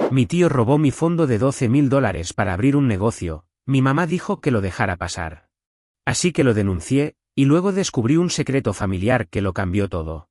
Mi tío robó mi fondo de $12.000 para abrir un negocio, mi mamá dijo que lo dejara pasar. Así que lo denuncié, y luego descubrí un secreto familiar que lo cambió todo.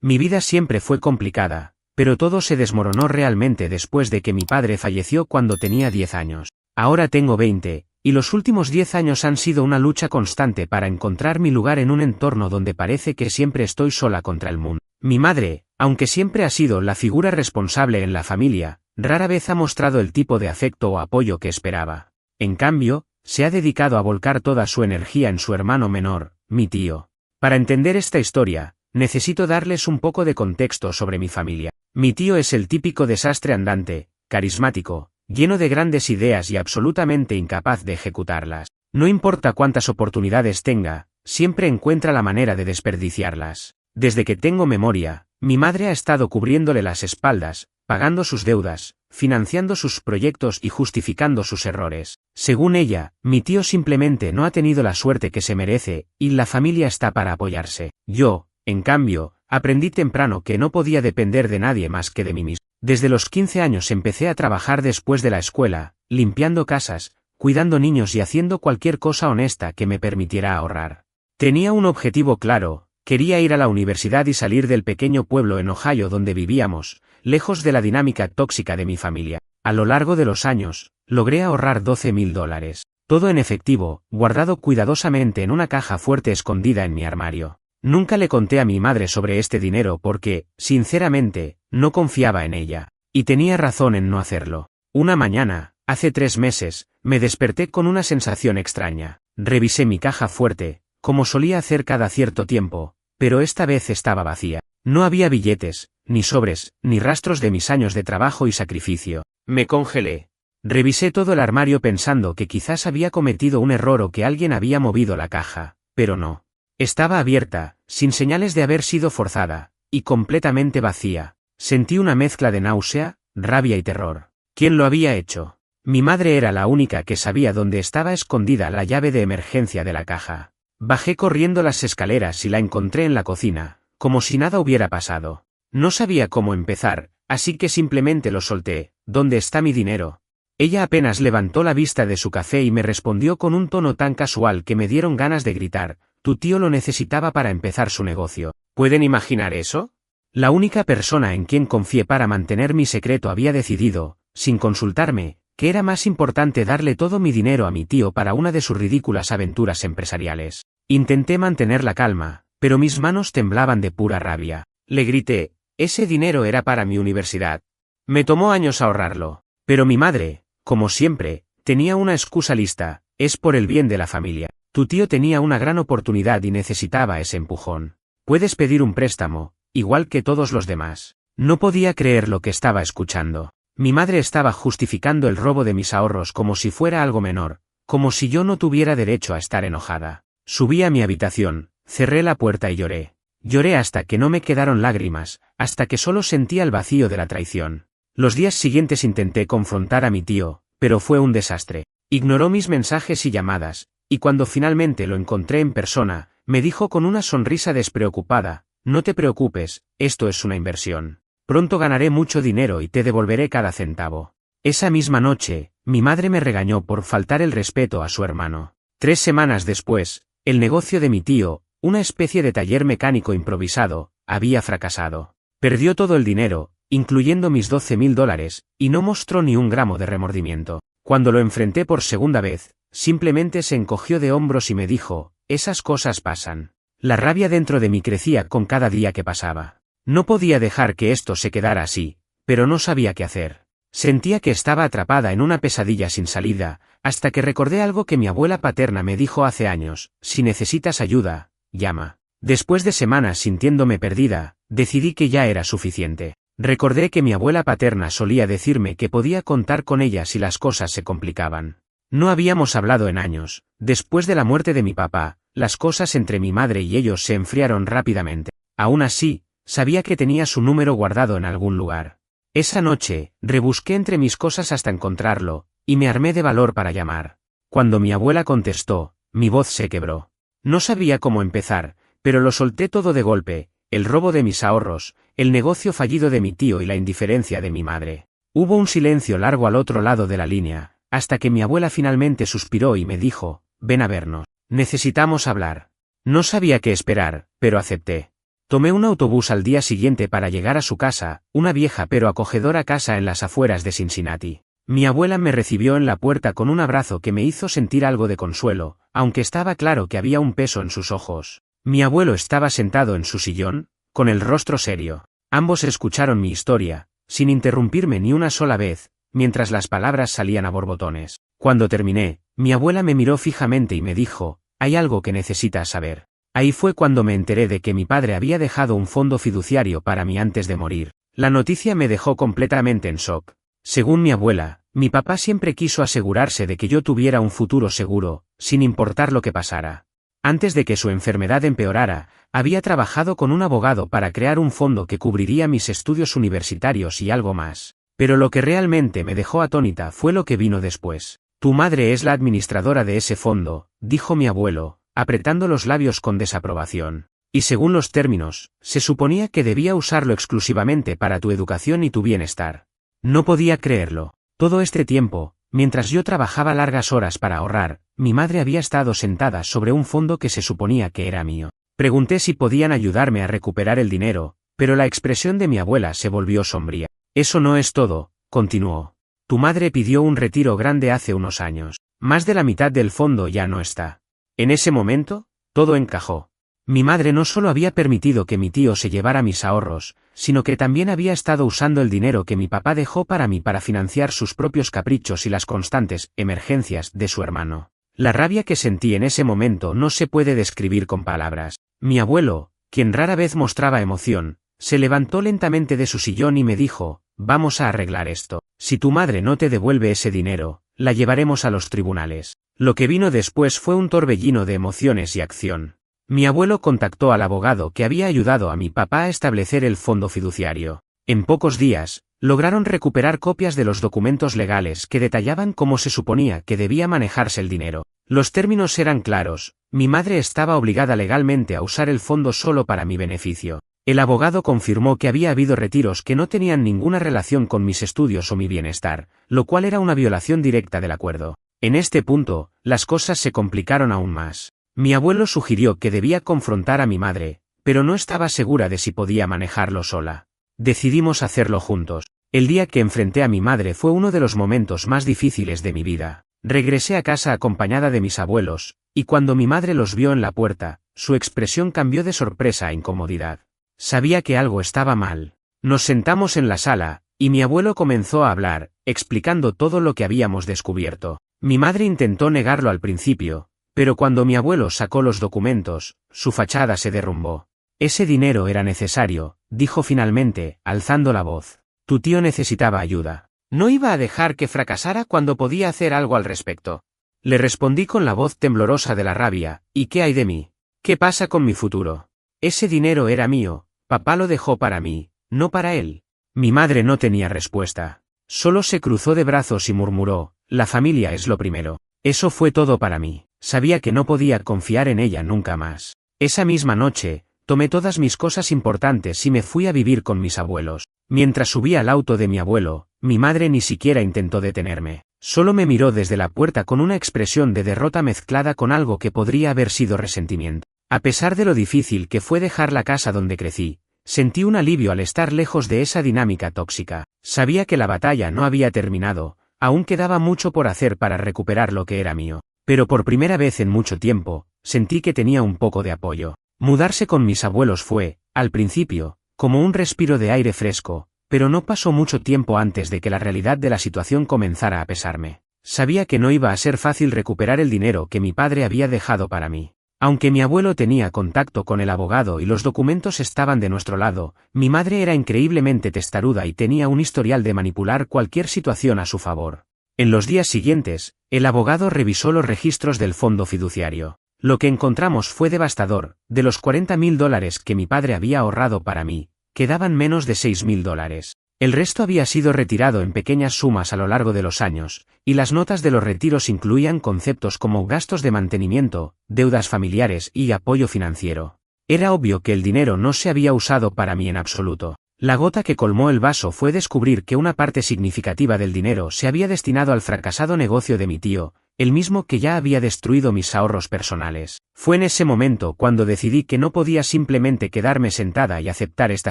Mi vida siempre fue complicada, pero todo se desmoronó realmente después de que mi padre falleció cuando tenía 10 años. Ahora tengo 20, y los últimos 10 años han sido una lucha constante para encontrar mi lugar en un entorno donde parece que siempre estoy sola contra el mundo. Mi madre, aunque siempre ha sido la figura responsable en la familia, rara vez ha mostrado el tipo de afecto o apoyo que esperaba. En cambio, se ha dedicado a volcar toda su energía en su hermano menor, mi tío. Para entender esta historia, necesito darles un poco de contexto sobre mi familia. Mi tío es el típico desastre andante, carismático, lleno de grandes ideas y absolutamente incapaz de ejecutarlas. No importa cuántas oportunidades tenga, siempre encuentra la manera de desperdiciarlas. Desde que tengo memoria, mi madre ha estado cubriéndole las espaldas, pagando sus deudas, financiando sus proyectos y justificando sus errores. Según ella, mi tío simplemente no ha tenido la suerte que se merece, y la familia está para apoyarse. Yo, en cambio, aprendí temprano que no podía depender de nadie más que de mí mismo. Desde los 15 años empecé a trabajar después de la escuela, limpiando casas, cuidando niños y haciendo cualquier cosa honesta que me permitiera ahorrar. Tenía un objetivo claro. Quería ir a la universidad y salir del pequeño pueblo en Ohio donde vivíamos, lejos de la dinámica tóxica de mi familia. A lo largo de los años, logré ahorrar $12.000, todo en efectivo, guardado cuidadosamente en una caja fuerte escondida en mi armario. Nunca le conté a mi madre sobre este dinero porque, sinceramente, no confiaba en ella. Y tenía razón en no hacerlo. Una mañana, hace 3 meses, me desperté con una sensación extraña. Revisé mi caja fuerte, como solía hacer cada cierto tiempo, pero esta vez estaba vacía. No había billetes, ni sobres, ni rastros de mis años de trabajo y sacrificio. Me congelé. Revisé todo el armario pensando que quizás había cometido un error o que alguien había movido la caja, pero no. Estaba abierta, sin señales de haber sido forzada, y completamente vacía. Sentí una mezcla de náusea, rabia y terror. ¿Quién lo había hecho? Mi madre era la única que sabía dónde estaba escondida la llave de emergencia de la caja. Bajé corriendo las escaleras y la encontré en la cocina, como si nada hubiera pasado. No sabía cómo empezar, así que simplemente lo solté. ¿Dónde está mi dinero? Ella apenas levantó la vista de su café y me respondió con un tono tan casual que me dieron ganas de gritar: tu tío lo necesitaba para empezar su negocio. ¿Pueden imaginar eso? La única persona en quien confié para mantener mi secreto había decidido, sin consultarme, que era más importante darle todo mi dinero a mi tío para una de sus ridículas aventuras empresariales. Intenté mantener la calma, pero mis manos temblaban de pura rabia. Le grité: ese dinero era para mi universidad. Me tomó años ahorrarlo, pero mi madre, como siempre, tenía una excusa lista: es por el bien de la familia. Tu tío tenía una gran oportunidad y necesitaba ese empujón. Puedes pedir un préstamo, igual que todos los demás. No podía creer lo que estaba escuchando. Mi madre estaba justificando el robo de mis ahorros como si fuera algo menor, como si yo no tuviera derecho a estar enojada. Subí a mi habitación, cerré la puerta y lloré. Lloré hasta que no me quedaron lágrimas, hasta que solo sentía el vacío de la traición. Los días siguientes intenté confrontar a mi tío, pero fue un desastre. Ignoró mis mensajes y llamadas, y cuando finalmente lo encontré en persona, me dijo con una sonrisa despreocupada: no te preocupes, esto es una inversión. Pronto ganaré mucho dinero y te devolveré cada centavo. Esa misma noche, mi madre me regañó por faltar el respeto a su hermano. 3 semanas después, el negocio de mi tío, una especie de taller mecánico improvisado, había fracasado. Perdió todo el dinero, incluyendo mis $12.000, y no mostró ni un gramo de remordimiento. Cuando lo enfrenté por segunda vez, simplemente se encogió de hombros y me dijo: esas cosas pasan. La rabia dentro de mí crecía con cada día que pasaba. No podía dejar que esto se quedara así, pero no sabía qué hacer. Sentía que estaba atrapada en una pesadilla sin salida, hasta que recordé algo que mi abuela paterna me dijo hace años: si necesitas ayuda, llama. Después de semanas sintiéndome perdida, decidí que ya era suficiente. Recordé que mi abuela paterna solía decirme que podía contar con ella si las cosas se complicaban. No habíamos hablado en años. Después de la muerte de mi papá, las cosas entre mi madre y ellos se enfriaron rápidamente. Aún así, sabía que tenía su número guardado en algún lugar. Esa noche, rebusqué entre mis cosas hasta encontrarlo, y me armé de valor para llamar. Cuando mi abuela contestó, mi voz se quebró. No sabía cómo empezar, pero lo solté todo de golpe: el robo de mis ahorros, el negocio fallido de mi tío y la indiferencia de mi madre. Hubo un silencio largo al otro lado de la línea, hasta que mi abuela finalmente suspiró y me dijo, ven a vernos. Necesitamos hablar. No sabía qué esperar, pero acepté. Tomé un autobús al día siguiente para llegar a su casa, una vieja pero acogedora casa en las afueras de Cincinnati. Mi abuela me recibió en la puerta con un abrazo que me hizo sentir algo de consuelo, aunque estaba claro que había un peso en sus ojos. Mi abuelo estaba sentado en su sillón, con el rostro serio. Ambos escucharon mi historia, sin interrumpirme ni una sola vez, mientras las palabras salían a borbotones. Cuando terminé, mi abuela me miró fijamente y me dijo, hay algo que necesitas saber. Ahí fue cuando me enteré de que mi padre había dejado un fondo fiduciario para mí antes de morir. La noticia me dejó completamente en shock. Según mi abuela, mi papá siempre quiso asegurarse de que yo tuviera un futuro seguro, sin importar lo que pasara. Antes de que su enfermedad empeorara, había trabajado con un abogado para crear un fondo que cubriría mis estudios universitarios y algo más. Pero lo que realmente me dejó atónita fue lo que vino después. Tu madre es la administradora de ese fondo, dijo mi abuelo, apretando los labios con desaprobación. Y según los términos, se suponía que debía usarlo exclusivamente para tu educación y tu bienestar. No podía creerlo. Todo este tiempo, mientras yo trabajaba largas horas para ahorrar, mi madre había estado sentada sobre un fondo que se suponía que era mío. Pregunté si podían ayudarme a recuperar el dinero, pero la expresión de mi abuela se volvió sombría. Eso no es todo, continuó. Tu madre pidió un retiro grande hace unos años. Más de la mitad del fondo ya no está. En ese momento, todo encajó. Mi madre no solo había permitido que mi tío se llevara mis ahorros, sino que también había estado usando el dinero que mi papá dejó para mí para financiar sus propios caprichos y las constantes emergencias de su hermano. La rabia que sentí en ese momento no se puede describir con palabras. Mi abuelo, quien rara vez mostraba emoción, se levantó lentamente de su sillón y me dijo, vamos a arreglar esto. Si tu madre no te devuelve ese dinero, la llevaremos a los tribunales. Lo que vino después fue un torbellino de emociones y acción. Mi abuelo contactó al abogado que había ayudado a mi papá a establecer el fondo fiduciario. En pocos días, lograron recuperar copias de los documentos legales que detallaban cómo se suponía que debía manejarse el dinero. Los términos eran claros, mi madre estaba obligada legalmente a usar el fondo solo para mi beneficio. El abogado confirmó que había habido retiros que no tenían ninguna relación con mis estudios o mi bienestar, lo cual era una violación directa del acuerdo. En este punto, las cosas se complicaron aún más. Mi abuelo sugirió que debía confrontar a mi madre, pero no estaba segura de si podía manejarlo sola. Decidimos hacerlo juntos. El día que enfrenté a mi madre fue uno de los momentos más difíciles de mi vida. Regresé a casa acompañada de mis abuelos, y cuando mi madre los vio en la puerta, su expresión cambió de sorpresa a incomodidad. Sabía que algo estaba mal. Nos sentamos en la sala, y mi abuelo comenzó a hablar, explicando todo lo que habíamos descubierto. Mi madre intentó negarlo al principio, pero cuando mi abuelo sacó los documentos, su fachada se derrumbó. Ese dinero era necesario, dijo finalmente, alzando la voz. Tu tío necesitaba ayuda. No iba a dejar que fracasara cuando podía hacer algo al respecto. Le respondí con la voz temblorosa de la rabia, ¿y qué hay de mí? ¿Qué pasa con mi futuro? Ese dinero era mío, papá lo dejó para mí, no para él. Mi madre no tenía respuesta. Solo se cruzó de brazos y murmuró, la familia es lo primero. Eso fue todo para mí. Sabía que no podía confiar en ella nunca más. Esa misma noche, tomé todas mis cosas importantes y me fui a vivir con mis abuelos. Mientras subía al auto de mi abuelo, mi madre ni siquiera intentó detenerme. Solo me miró desde la puerta con una expresión de derrota mezclada con algo que podría haber sido resentimiento. A pesar de lo difícil que fue dejar la casa donde crecí, sentí un alivio al estar lejos de esa dinámica tóxica. Sabía que la batalla no había terminado, aún quedaba mucho por hacer para recuperar lo que era mío. Pero por primera vez en mucho tiempo, sentí que tenía un poco de apoyo. Mudarse con mis abuelos fue, al principio, como un respiro de aire fresco, pero no pasó mucho tiempo antes de que la realidad de la situación comenzara a pesarme. Sabía que no iba a ser fácil recuperar el dinero que mi padre había dejado para mí. Aunque mi abuelo tenía contacto con el abogado y los documentos estaban de nuestro lado, mi madre era increíblemente testaruda y tenía un historial de manipular cualquier situación a su favor. En los días siguientes, el abogado revisó los registros del fondo fiduciario. Lo que encontramos fue devastador. De los $40.000 que mi padre había ahorrado para mí, quedaban menos de $6.000. El resto había sido retirado en pequeñas sumas a lo largo de los años, y las notas de los retiros incluían conceptos como gastos de mantenimiento, deudas familiares y apoyo financiero. Era obvio que el dinero no se había usado para mí en absoluto. La gota que colmó el vaso fue descubrir que una parte significativa del dinero se había destinado al fracasado negocio de mi tío, el mismo que ya había destruido mis ahorros personales. Fue en ese momento cuando decidí que no podía simplemente quedarme sentada y aceptar esta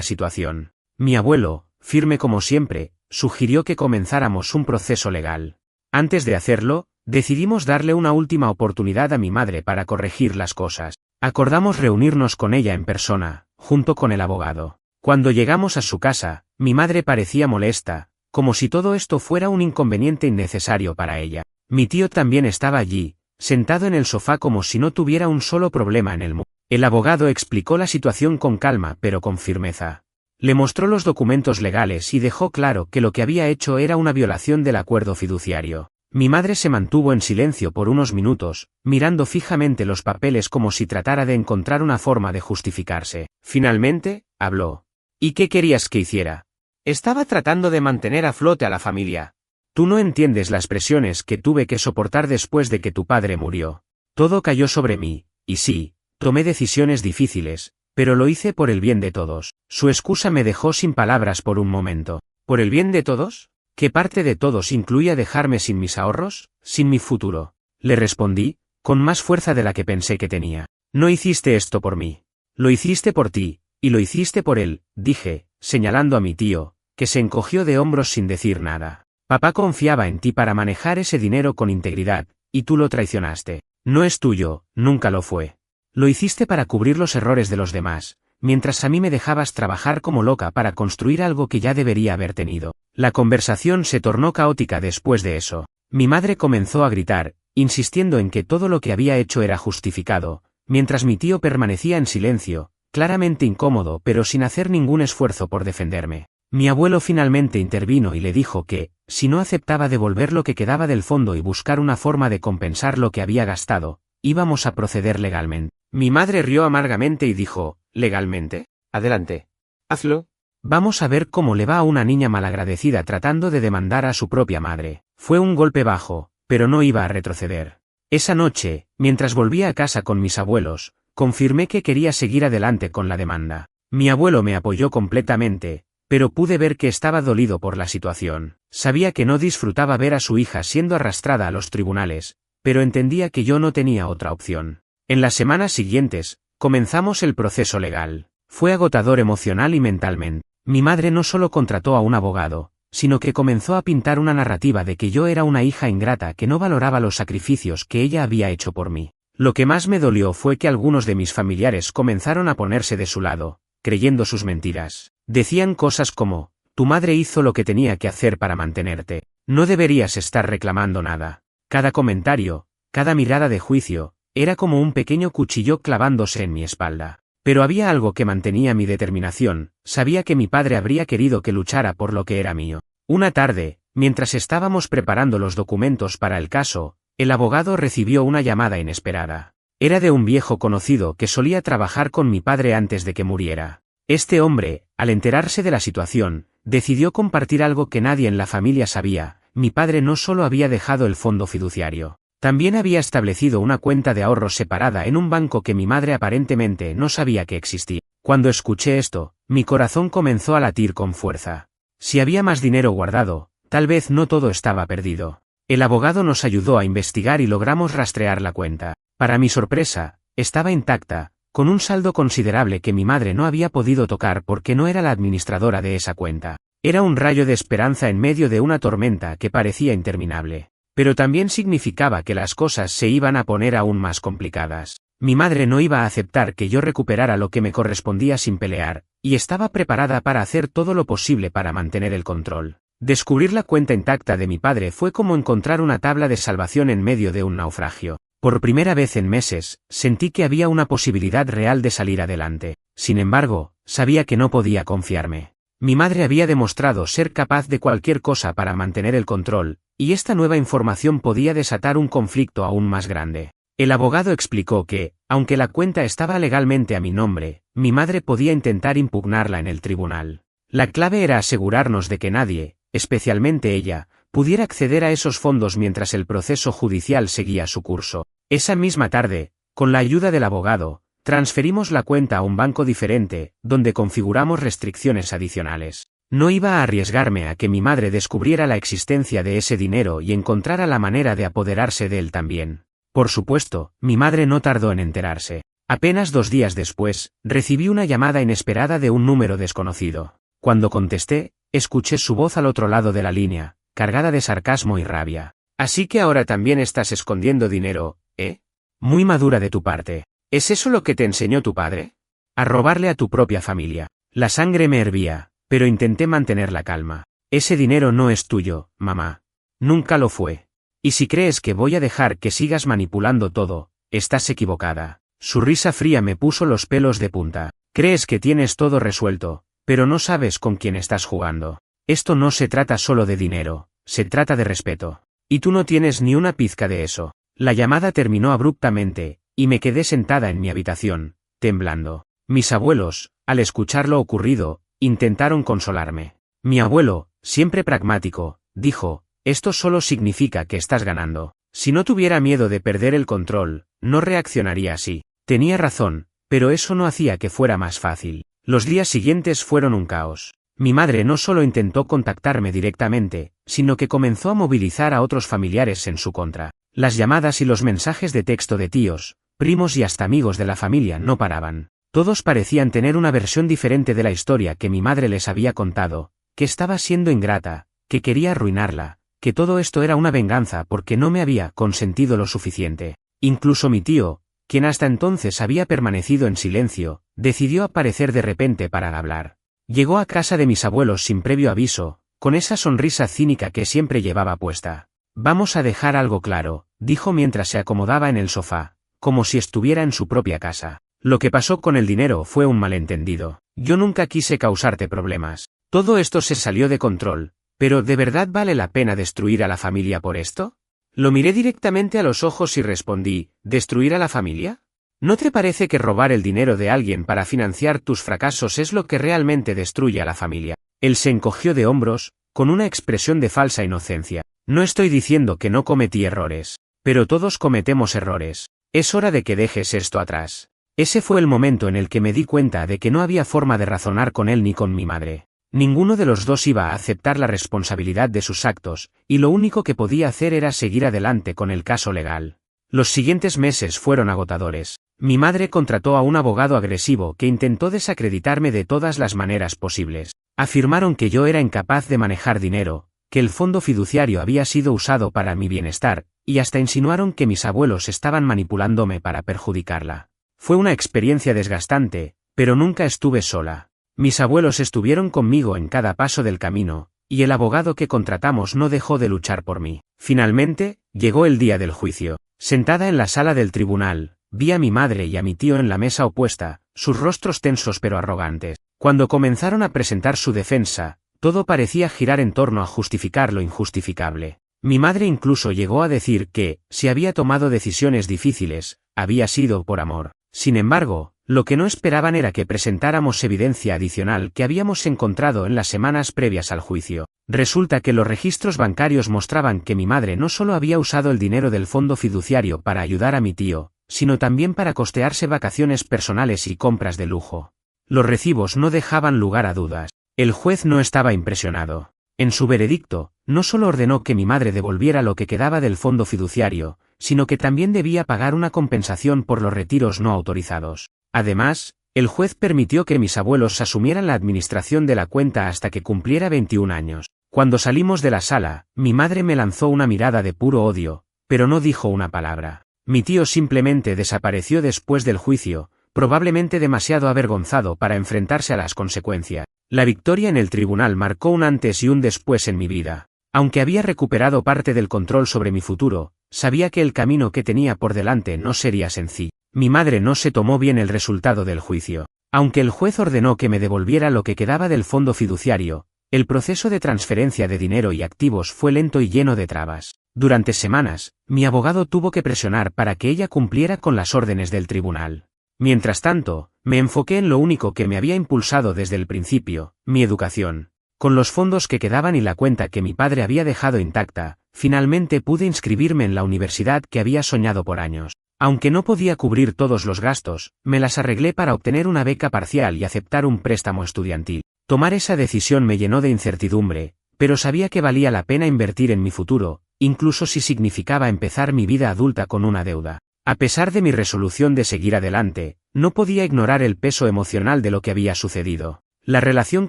situación. Mi abuelo, firme como siempre, sugirió que comenzáramos un proceso legal. Antes de hacerlo, decidimos darle una última oportunidad a mi madre para corregir las cosas. Acordamos reunirnos con ella en persona, junto con el abogado. Cuando llegamos a su casa, mi madre parecía molesta, como si todo esto fuera un inconveniente innecesario para ella. Mi tío también estaba allí, sentado en el sofá como si no tuviera un solo problema en el mundo. El abogado explicó la situación con calma pero con firmeza. Le mostró los documentos legales y dejó claro que lo que había hecho era una violación del acuerdo fiduciario. Mi madre se mantuvo en silencio por unos minutos, mirando fijamente los papeles como si tratara de encontrar una forma de justificarse. Finalmente, habló. ¿Y qué querías que hiciera? Estaba tratando de mantener a flote a la familia. Tú no entiendes las presiones que tuve que soportar después de que tu padre murió. Todo cayó sobre mí, y sí, tomé decisiones difíciles, pero lo hice por el bien de todos. Su excusa me dejó sin palabras por un momento. ¿Por el bien de todos? ¿Qué parte de todos incluía dejarme sin mis ahorros, sin mi futuro? Le respondí, con más fuerza de la que pensé que tenía. No hiciste esto por mí. Lo hiciste por ti. Y lo hiciste por él, dije, señalando a mi tío, que se encogió de hombros sin decir nada. Papá confiaba en ti para manejar ese dinero con integridad, y tú lo traicionaste. No es tuyo, nunca lo fue. Lo hiciste para cubrir los errores de los demás, mientras a mí me dejabas trabajar como loca para construir algo que ya debería haber tenido. La conversación se tornó caótica después de eso. Mi madre comenzó a gritar, insistiendo en que todo lo que había hecho era justificado, mientras mi tío permanecía en silencio, claramente incómodo pero sin hacer ningún esfuerzo por defenderme. Mi abuelo finalmente intervino y le dijo que, si no aceptaba devolver lo que quedaba del fondo y buscar una forma de compensar lo que había gastado, íbamos a proceder legalmente. Mi madre rió amargamente y dijo, ¿legalmente? Adelante. Hazlo. Vamos a ver cómo le va a una niña malagradecida tratando de demandar a su propia madre. Fue un golpe bajo, pero no iba a retroceder. Esa noche, mientras volvía a casa con mis abuelos, confirmé que quería seguir adelante con la demanda. Mi abuelo me apoyó completamente, pero pude ver que estaba dolido por la situación. Sabía que no disfrutaba ver a su hija siendo arrastrada a los tribunales, pero entendía que yo no tenía otra opción. En las semanas siguientes, comenzamos el proceso legal. Fue agotador emocional y mentalmente. Mi madre no solo contrató a un abogado, sino que comenzó a pintar una narrativa de que yo era una hija ingrata que no valoraba los sacrificios que ella había hecho por mí. Lo que más me dolió fue que algunos de mis familiares comenzaron a ponerse de su lado, creyendo sus mentiras. Decían cosas como, tu madre hizo lo que tenía que hacer para mantenerte, no deberías estar reclamando nada. Cada comentario, cada mirada de juicio, era como un pequeño cuchillo clavándose en mi espalda. Pero había algo que mantenía mi determinación, sabía que mi padre habría querido que luchara por lo que era mío. Una tarde, mientras estábamos preparando los documentos para el caso, el abogado recibió una llamada inesperada. Era de un viejo conocido que solía trabajar con mi padre antes de que muriera. Este hombre, al enterarse de la situación, decidió compartir algo que nadie en la familia sabía. Mi padre no solo había dejado el fondo fiduciario, también había establecido una cuenta de ahorros separada en un banco que mi madre aparentemente no sabía que existía. Cuando escuché esto, mi corazón comenzó a latir con fuerza. Si había más dinero guardado, tal vez no todo estaba perdido. El abogado nos ayudó a investigar y logramos rastrear la cuenta. Para mi sorpresa, estaba intacta, con un saldo considerable que mi madre no había podido tocar porque no era la administradora de esa cuenta. Era un rayo de esperanza en medio de una tormenta que parecía interminable. Pero también significaba que las cosas se iban a poner aún más complicadas. Mi madre no iba a aceptar que yo recuperara lo que me correspondía sin pelear, y estaba preparada para hacer todo lo posible para mantener el control. Descubrir la cuenta intacta de mi padre fue como encontrar una tabla de salvación en medio de un naufragio. Por primera vez en meses, sentí que había una posibilidad real de salir adelante. Sin embargo, sabía que no podía confiarme. Mi madre había demostrado ser capaz de cualquier cosa para mantener el control, y esta nueva información podía desatar un conflicto aún más grande. El abogado explicó que, aunque la cuenta estaba legalmente a mi nombre, mi madre podía intentar impugnarla en el tribunal. La clave era asegurarnos de que nadie, especialmente ella, pudiera acceder a esos fondos mientras el proceso judicial seguía su curso. Esa misma tarde, con la ayuda del abogado, Transferimos la cuenta a un banco diferente, donde configuramos restricciones adicionales. No iba a arriesgarme a que mi madre descubriera la existencia de ese dinero y encontrara la manera de apoderarse de él también. Por supuesto, mi madre no tardó en enterarse. Apenas 2 días después, recibí una llamada inesperada de un número desconocido. Cuando contesté, escuché su voz al otro lado de la línea, cargada de sarcasmo y rabia. «Así que ahora también estás escondiendo dinero, ¿eh? Muy madura de tu parte. ¿Es eso lo que te enseñó tu padre? A robarle a tu propia familia». La sangre me hervía, pero intenté mantener la calma. «Ese dinero no es tuyo, mamá. Nunca lo fue. Y si crees que voy a dejar que sigas manipulando todo, estás equivocada». Su risa fría me puso los pelos de punta. «Crees que tienes todo resuelto, pero no sabes con quién estás jugando. Esto no se trata solo de dinero, se trata de respeto. Y tú no tienes ni una pizca de eso». La llamada terminó abruptamente, y me quedé sentada en mi habitación, temblando. Mis abuelos, al escuchar lo ocurrido, intentaron consolarme. Mi abuelo, siempre pragmático, dijo: «Esto solo significa que estás ganando. Si no tuviera miedo de perder el control, no reaccionaría así». Tenía razón, pero eso no hacía que fuera más fácil. Los días siguientes fueron un caos. Mi madre no solo intentó contactarme directamente, sino que comenzó a movilizar a otros familiares en su contra. Las llamadas y los mensajes de texto de tíos, primos y hasta amigos de la familia no paraban. Todos parecían tener una versión diferente de la historia que mi madre les había contado, que estaba siendo ingrata, que quería arruinarla, que todo esto era una venganza porque no me había consentido lo suficiente. Incluso mi tío, quien hasta entonces había permanecido en silencio, decidió aparecer de repente para hablar. Llegó a casa de mis abuelos sin previo aviso, con esa sonrisa cínica que siempre llevaba puesta. «Vamos a dejar algo claro», dijo mientras se acomodaba en el sofá, como si estuviera en su propia casa. «Lo que pasó con el dinero fue un malentendido. Yo nunca quise causarte problemas. Todo esto se salió de control, pero ¿de verdad vale la pena destruir a la familia por esto?». Lo miré directamente a los ojos y respondí: «¿Destruir a la familia? ¿No te parece que robar el dinero de alguien para financiar tus fracasos es lo que realmente destruye a la familia?». Él se encogió de hombros, con una expresión de falsa inocencia. «No estoy diciendo que no cometí errores, pero todos cometemos errores. Es hora de que dejes esto atrás». Ese fue el momento en el que me di cuenta de que no había forma de razonar con él ni con mi madre. Ninguno de los dos iba a aceptar la responsabilidad de sus actos, y lo único que podía hacer era seguir adelante con el caso legal. Los siguientes meses fueron agotadores. Mi madre contrató a un abogado agresivo que intentó desacreditarme de todas las maneras posibles. Afirmaron que yo era incapaz de manejar dinero, que el fondo fiduciario había sido usado para mi bienestar, y hasta insinuaron que mis abuelos estaban manipulándome para perjudicarla. Fue una experiencia desgastante, pero nunca estuve sola. Mis abuelos estuvieron conmigo en cada paso del camino, y el abogado que contratamos no dejó de luchar por mí. Finalmente, llegó el día del juicio. Sentada en la sala del tribunal, vi a mi madre y a mi tío en la mesa opuesta, sus rostros tensos pero arrogantes. Cuando comenzaron a presentar su defensa, todo parecía girar en torno a justificar lo injustificable. Mi madre incluso llegó a decir que, si había tomado decisiones difíciles, había sido por amor. Sin embargo, lo que no esperaban era que presentáramos evidencia adicional que habíamos encontrado en las semanas previas al juicio. Resulta que los registros bancarios mostraban que mi madre no solo había usado el dinero del fondo fiduciario para ayudar a mi tío, sino también para costearse vacaciones personales y compras de lujo. Los recibos no dejaban lugar a dudas. El juez no estaba impresionado. En su veredicto, no solo ordenó que mi madre devolviera lo que quedaba del fondo fiduciario, sino que también debía pagar una compensación por los retiros no autorizados. Además, el juez permitió que mis abuelos asumieran la administración de la cuenta hasta que cumpliera 21 años. Cuando salimos de la sala, mi madre me lanzó una mirada de puro odio, pero no dijo una palabra. Mi tío simplemente desapareció después del juicio, probablemente demasiado avergonzado para enfrentarse a las consecuencias. La victoria en el tribunal marcó un antes y un después en mi vida. Aunque había recuperado parte del control sobre mi futuro, sabía que el camino que tenía por delante no sería sencillo. Mi madre no se tomó bien el resultado del juicio. Aunque el juez ordenó que me devolviera lo que quedaba del fondo fiduciario, el proceso de transferencia de dinero y activos fue lento y lleno de trabas. Durante semanas, mi abogado tuvo que presionar para que ella cumpliera con las órdenes del tribunal. Mientras tanto, me enfoqué en lo único que me había impulsado desde el principio, mi educación. Con los fondos que quedaban y la cuenta que mi padre había dejado intacta, finalmente pude inscribirme en la universidad que había soñado por años. Aunque no podía cubrir todos los gastos, me las arreglé para obtener una beca parcial y aceptar un préstamo estudiantil. Tomar esa decisión me llenó de incertidumbre, pero sabía que valía la pena invertir en mi futuro, incluso si significaba empezar mi vida adulta con una deuda. A pesar de mi resolución de seguir adelante, no podía ignorar el peso emocional de lo que había sucedido. La relación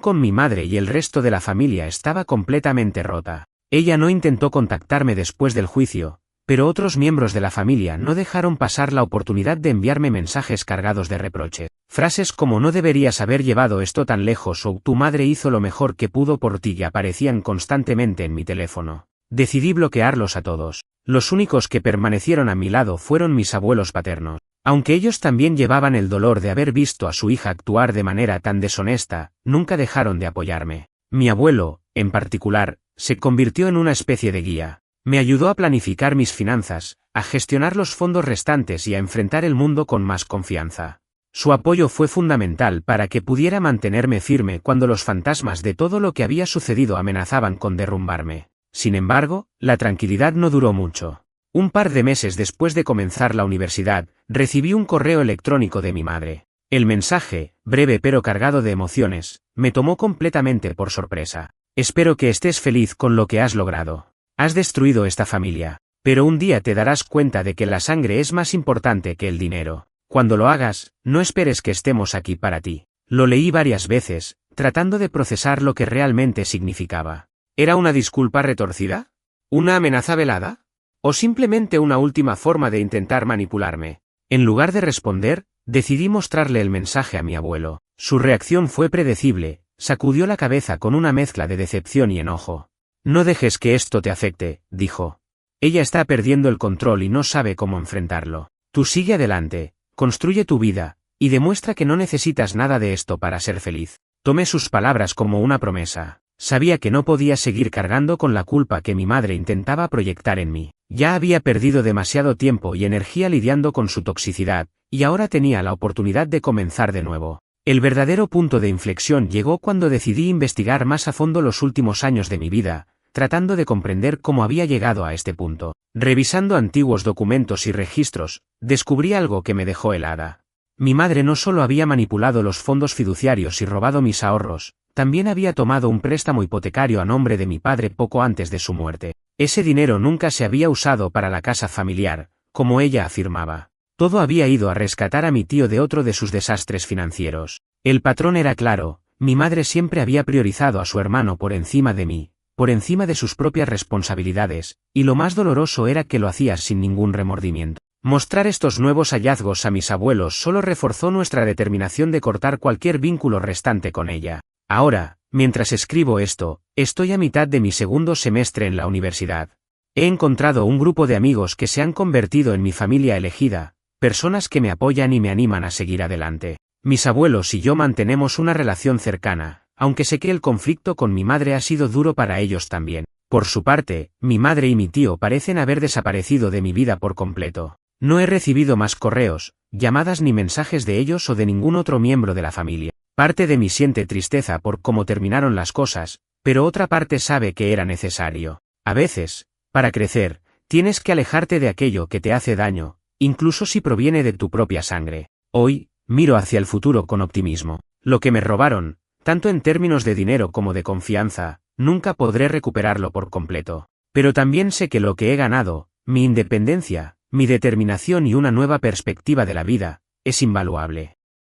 con mi madre y el resto de la familia estaba completamente rota. Ella no intentó contactarme después del juicio, pero otros miembros de la familia no dejaron pasar la oportunidad de enviarme mensajes cargados de reproches. Frases como "no deberías haber llevado esto tan lejos" o "tu madre hizo lo mejor que pudo por ti" aparecían constantemente en mi teléfono. Decidí bloquearlos a todos. Los únicos que permanecieron a mi lado fueron mis abuelos paternos. Aunque ellos también llevaban el dolor de haber visto a su hija actuar de manera tan deshonesta, nunca dejaron de apoyarme. Mi abuelo, en particular, se convirtió en una especie de guía. Me ayudó a planificar mis finanzas, a gestionar los fondos restantes y a enfrentar el mundo con más confianza. Su apoyo fue fundamental para que pudiera mantenerme firme cuando los fantasmas de todo lo que había sucedido amenazaban con derrumbarme. Sin embargo, la tranquilidad no duró mucho. Un par de meses después de comenzar la universidad, recibí un correo electrónico de mi madre. El mensaje, breve pero cargado de emociones, me tomó completamente por sorpresa. Espero que estés feliz con lo que has logrado. Has destruido esta familia, pero un día te darás cuenta de que la sangre es más importante que el dinero. Cuando lo hagas, no esperes que estemos aquí para ti. Lo leí varias veces, tratando de procesar lo que realmente significaba. ¿Era una disculpa retorcida? ¿Una amenaza velada? ¿O simplemente una última forma de intentar manipularme? En lugar de responder, decidí mostrarle el mensaje a mi abuelo. Su reacción fue predecible, sacudió la cabeza con una mezcla de decepción y enojo. No dejes que esto te afecte, dijo. Ella está perdiendo el control y no sabe cómo enfrentarlo. Tú sigue adelante, construye tu vida, y demuestra que no necesitas nada de esto para ser feliz. Tomé sus palabras como una promesa. Sabía que no podía seguir cargando con la culpa que mi madre intentaba proyectar en mí. Ya había perdido demasiado tiempo y energía lidiando con su toxicidad, y ahora tenía la oportunidad de comenzar de nuevo. El verdadero punto de inflexión llegó cuando decidí investigar más a fondo los últimos años de mi vida, tratando de comprender cómo había llegado a este punto. Revisando antiguos documentos y registros, descubrí algo que me dejó helada. Mi madre no solo había manipulado los fondos fiduciarios y robado mis ahorros, también había tomado un préstamo hipotecario a nombre de mi padre poco antes de su muerte. Ese dinero nunca se había usado para la casa familiar, como ella afirmaba. Todo había ido a rescatar a mi tío de otro de sus desastres financieros. El patrón era claro: mi madre siempre había priorizado a su hermano por encima de mí, por encima de sus propias responsabilidades, y lo más doloroso era que lo hacía sin ningún remordimiento. Mostrar estos nuevos hallazgos a mis abuelos solo reforzó nuestra determinación de cortar cualquier vínculo restante con ella. Ahora, mientras escribo esto, estoy a mitad de mi segundo semestre en la universidad. He encontrado un grupo de amigos que se han convertido en mi familia elegida, personas que me apoyan y me animan a seguir adelante. Mis abuelos y yo mantenemos una relación cercana, aunque sé que el conflicto con mi madre ha sido duro para ellos también. Por su parte, mi madre y mi tío parecen haber desaparecido de mi vida por completo. No he recibido más correos, llamadas ni mensajes de ellos o de ningún otro miembro de la familia. Parte de mí siente tristeza por cómo terminaron las cosas, pero otra parte sabe que era necesario. A veces, para crecer, tienes que alejarte de aquello que te hace daño, incluso si proviene de tu propia sangre. Hoy, miro hacia el futuro con optimismo. Lo que me robaron, tanto en términos de dinero como de confianza, nunca podré recuperarlo por completo. Pero también sé que lo que he ganado, mi independencia, mi determinación y una nueva perspectiva de la vida, es invaluable.